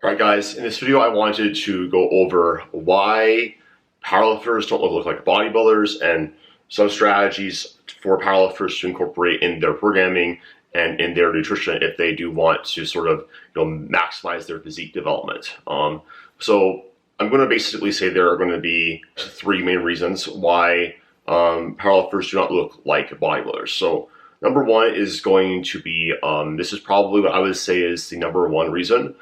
Alright guys, in this video I wanted to go over why powerlifters don't look like bodybuilders and some strategies for powerlifters to incorporate in their programming and in their nutrition if they do want to sort of maximize their physique development. So I'm going to basically say there are going to be three main reasons why powerlifters do not look like bodybuilders. So number one is going to be, this is probably what I would say is the number one reason,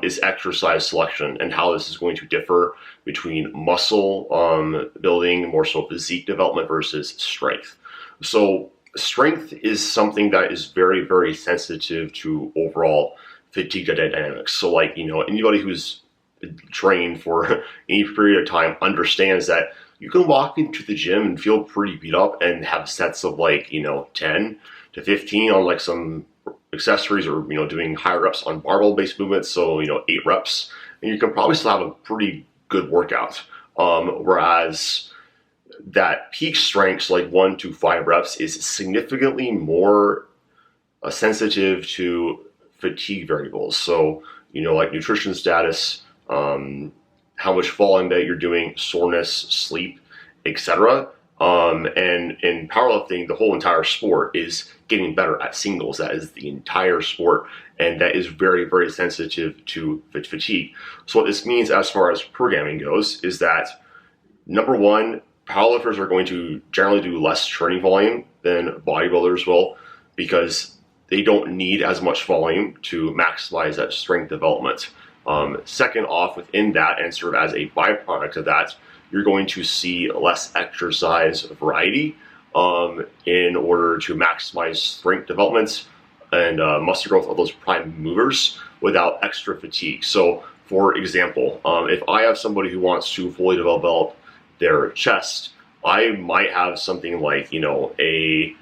is exercise selection and how this is going to differ between muscle building, more so physique development, versus strength. So strength is something that is very, very sensitive to overall fatigue dynamics. So like, anybody who's trained for any period of time understands that you can walk into the gym and feel pretty beat up and have sets of like, 10 to 15 on like some accessories, or doing higher reps on barbell based movements, so 8 reps, and you can probably still have a pretty good workout. Whereas that peak strength, like 1 to 5 reps, is significantly more sensitive to fatigue variables. So like nutrition status, how much volume that you're doing, soreness, sleep, etc. And in powerlifting, the whole entire sport is getting better at singles. That is the entire sport, and that is very, very sensitive to fatigue. So what this means as far as programming goes is that, number one, powerlifters are going to generally do less training volume than bodybuilders will, because they don't need as much volume to maximize that strength development. Second off, within that, and sort of as a byproduct of that, you're going to see less exercise variety in order to maximize strength development and muscle growth of those prime movers without extra fatigue. So, for example, if I have somebody who wants to fully develop their chest, I might have something like, a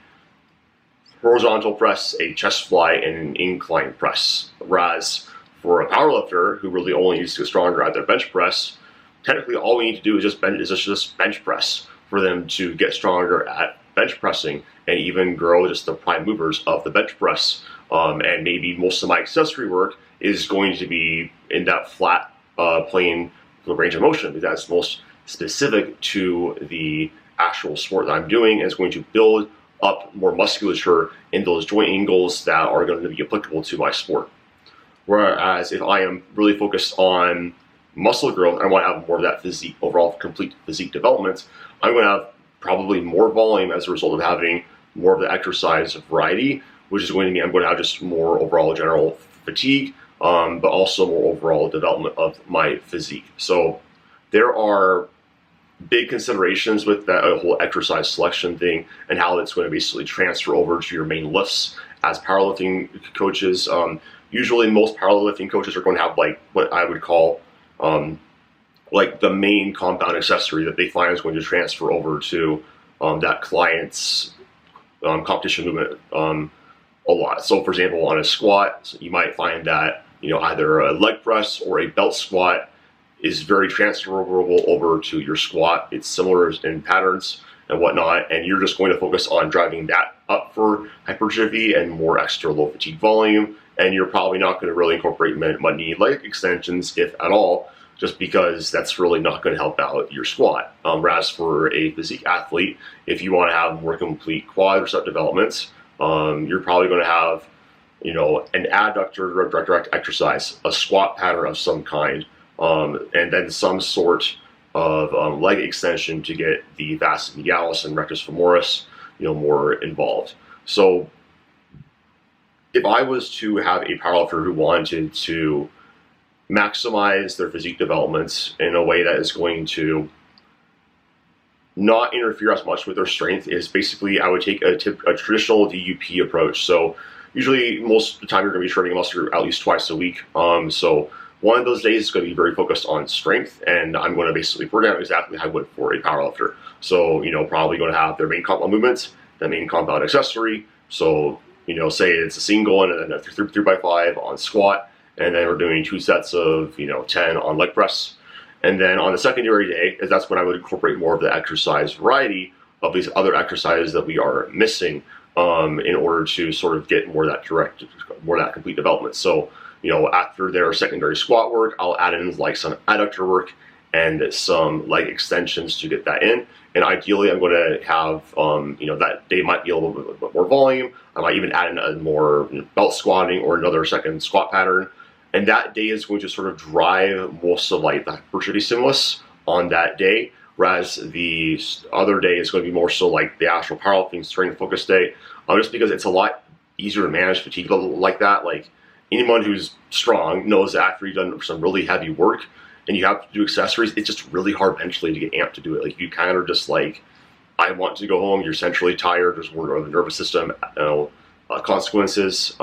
horizontal press, a chest fly, and an incline press. Whereas for a powerlifter who really only needs to get stronger at their bench press, technically all we need to do is just bench press for them to get stronger at bench pressing and even grow just the prime movers of the bench press. And maybe most of my accessory work is going to be in that flat plane for the range of motion, because that's most specific to the actual sport that I'm doing, and it's going to build up more musculature in those joint angles that are going to be applicable to my sport. Whereas if I am really focused on muscle growth, I want to have more of that physique, overall complete physique development, I'm going to have probably more volume as a result of having more of the exercise variety, which is going to mean I'm going to have just more overall general fatigue, but also more overall development of my physique. So there are big considerations with that whole exercise selection thing and how it's going to basically transfer over to your main lifts as powerlifting coaches. Usually most powerlifting coaches are going to have like what I would call like the main compound accessory that they find is going to transfer over to that client's competition movement a lot. So for example, on a squat, you might find that either a leg press or a belt squat is very transferable over to your squat. It's similar in patterns and whatnot, and you're just going to focus on driving that up for hypertrophy and more extra low fatigue volume, and you're probably not going to really incorporate many leg extensions, if at all, just because that's really not going to help out your squat. Whereas for a physique athlete, if you want to have more complete quadricep development, you're probably going to have an adductor direct exercise, a squat pattern of some kind, and then some sort of leg extension to get the vastus medialis and rectus femoris more involved. So if I was to have a powerlifter who wanted to maximize their physique development in a way that is going to not interfere as much with their strength, is basically I would take a traditional DUP approach. So usually most of the time you're going to be training muscle at least twice a week. So one of those days is going to be very focused on strength, and I'm going to basically program exactly how I would for a powerlifter. So, probably going to have their main compound movements, the main compound accessory. So, say it's a single and then a 3x5 on squat, and then we're doing 2 sets of, 10 on leg press. And then on the secondary day, that's when I would incorporate more of the exercise variety of these other exercises that we are missing in order to sort of get more of that complete development. So you know, after their secondary squat work, I'll add in like some adductor work and some leg extensions to get that in. And ideally, I'm going to have, you know, that day might be a little bit more volume. I might even add in a more belt squatting or another second squat pattern. And that day is going to sort of drive most of like the hypertrophy stimulus on that day. Whereas the other day is going to be more so like the actual powerlifting strength focus day, just because it's a lot easier to manage fatigue like that. Like anyone who's strong knows that after you've done some really heavy work and you have to do accessories, it's just really hard mentally to get amped to do it. Like you kind of are just like, I want to go home. You're centrally tired. There's more of the nervous system, you know, consequences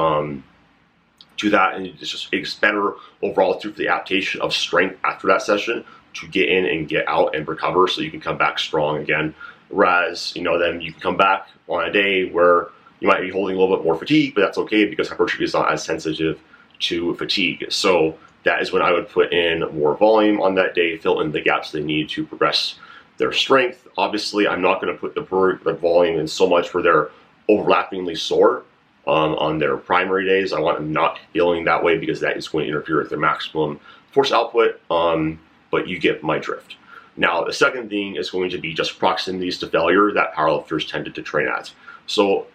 to that, and it's better overall through the adaptation of strength after that session to get in and get out and recover, so you can come back strong again. Whereas, you know, then you can come back on a day where you might be holding a little bit more fatigue, but that's okay because hypertrophy is not as sensitive to fatigue. So that is when I would put in more volume on that day, fill in the gaps they need to progress their strength. Obviously, I'm not going to put the volume in so much where they're overlappingly sore on their primary days. I want them not feeling that way because that is going to interfere with their maximum force output, but you get my drift. Now, the second thing is going to be just proximities to failure that powerlifters tended to train at. So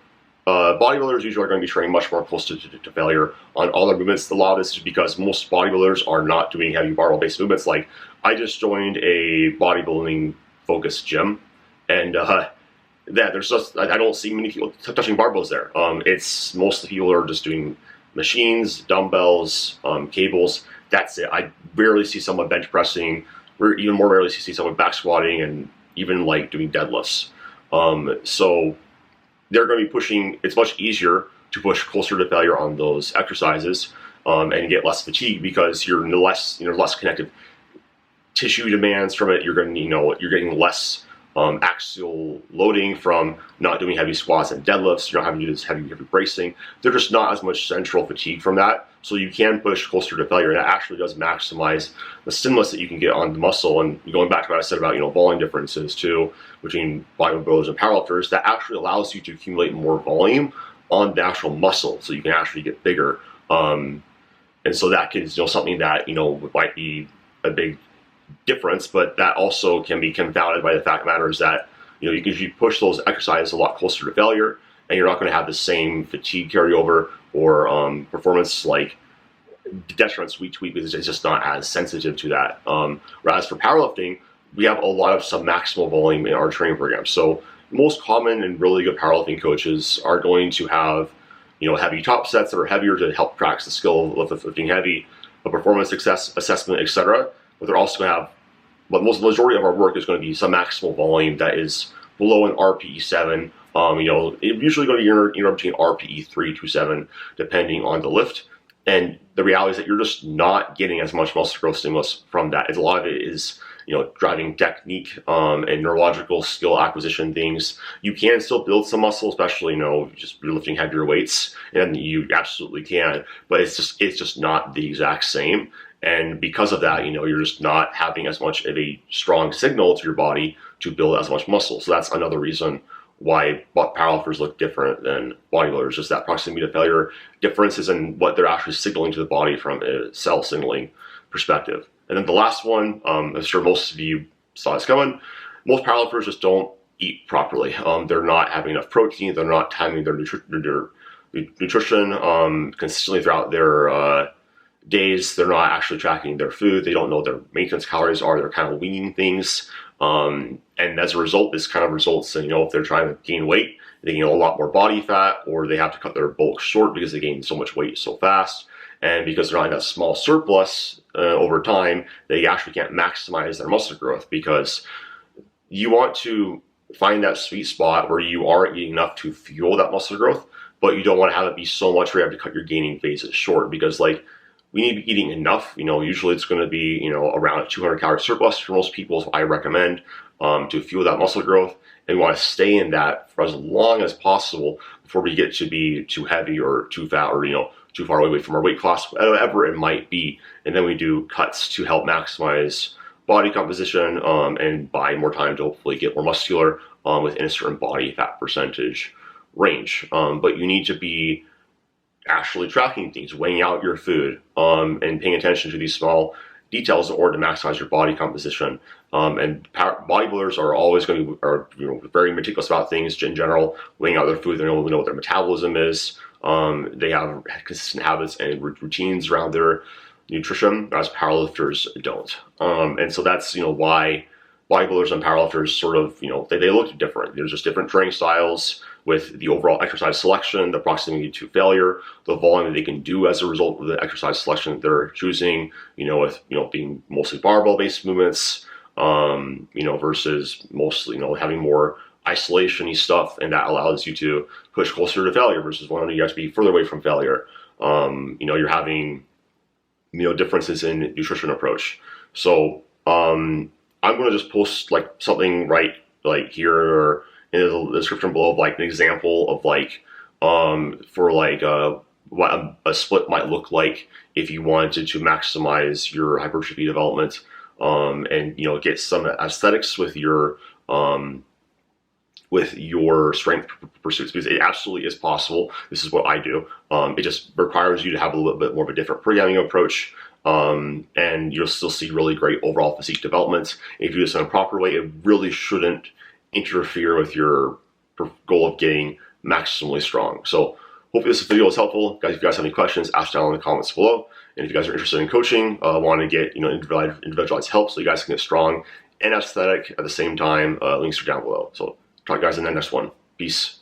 bodybuilders usually are going to be training much more close to failure on all their movements. A lot of this is because most bodybuilders are not doing heavy barbell-based movements. Like, I just joined a bodybuilding focused gym, and there's just, I don't see many people touching barbells there. It's most of the people are just doing machines, dumbbells, cables. That's it. I rarely see someone bench pressing. Even more rarely see someone back squatting and even like doing deadlifts. So they're going to be pushing. It's much easier to push closer to failure on those exercises and get less fatigue because you're less connective tissue demands from it. You're going to, you're getting less axial loading from not doing heavy squats and deadlifts. You're not having to do this heavy bracing. There's just not as much central fatigue from that. So you can push closer to failure, and that actually does maximize the stimulus that you can get on the muscle. And going back to what I said about, volume differences too between bodybuilders and powerlifters, that actually allows you to accumulate more volume on the actual muscle, so you can actually get bigger. And so that is, something that, might be a big difference, but that also can be confounded by the fact of the matter is that, you push those exercises a lot closer to failure, and you're not going to have the same fatigue carryover or performance like detriments week to week because it's just not as sensitive to that. Whereas for powerlifting, we have a lot of submaximal volume in our training program. So most common and really good powerlifting coaches are going to have, heavy top sets that are heavier to help practice the skill of lifting heavy, a performance assessment, etc. But they're also going to have, but the majority of our work is going to be some maximal volume that is below an RPE 7. It's usually going to be between RPE 3 to 7, depending on the lift. And the reality is that you're just not getting as much muscle growth stimulus from that. A lot of it is, driving technique and neurological skill acquisition things. You can still build some muscle, especially, just lifting heavier weights, and you absolutely can. But it's just not the exact same. And because of that, you're just not having as much of a strong signal to your body to build as much muscle. So that's another reason why powerlifters look different than bodybuilders, just that proximity to failure differences in what they're actually signaling to the body from a cell signaling perspective. And then the last one, I'm sure most of you saw this coming, most powerlifters just don't eat properly. They're not having enough protein, they're not timing their nutrition consistently throughout their days. They're not actually tracking their food. They don't know what their maintenance calories are. They're kind of winging things. And as a result, this kind of results in, if they're trying to gain weight, they gain a lot more body fat, or they have to cut their bulk short because they gain so much weight so fast. And because they're on that small surplus over time, they actually can't maximize their muscle growth, because you want to find that sweet spot where you are eating enough to fuel that muscle growth, but you don't want to have it be so much where you have to cut your gaining phases short, because we need to be eating enough. Usually it's going to be, around a 200 calorie surplus for most people is what I recommend to fuel that muscle growth. And we want to stay in that for as long as possible before we get to be too heavy or too fat or, too far away from our weight class, whatever it might be. And then we do cuts to help maximize body composition and buy more time to hopefully get more muscular within a certain body fat percentage range. But you need to be actually tracking things, weighing out your food, and paying attention to these small details in order to maximize your body composition. And bodybuilders are always going to be very meticulous about things in general, weighing out their food. They know what their metabolism is. They have consistent habits and routines around their nutrition, as powerlifters don't. And so that's why bodybuilders and powerlifters sort of they look different. There's just different training styles with the overall exercise selection, the proximity to failure, the volume that they can do as a result of the exercise selection that they're choosing, with being mostly barbell-based movements, versus mostly having more isolation-y stuff, and that allows you to push closer to failure versus when you have to be further away from failure. You're having differences in nutrition approach. So I'm going to just post like something right like here or in the description below of like an example of like for like what a split might look like if you wanted to maximize your hypertrophy development, and get some aesthetics with your strength pursuits, because it absolutely is possible. This is what I do. It just requires you to have a little bit more of a different programming approach, and you'll still see really great overall physique development. If you do this in a proper way, it really shouldn't interfere with your goal of getting maximally strong. So hopefully this video was helpful. Guys, if you guys have any questions, ask down in the comments below. And if you guys are interested in coaching, want to get individualized help so you guys can get strong and aesthetic at the same time, links are down below. So talk to you guys in the next one. Peace.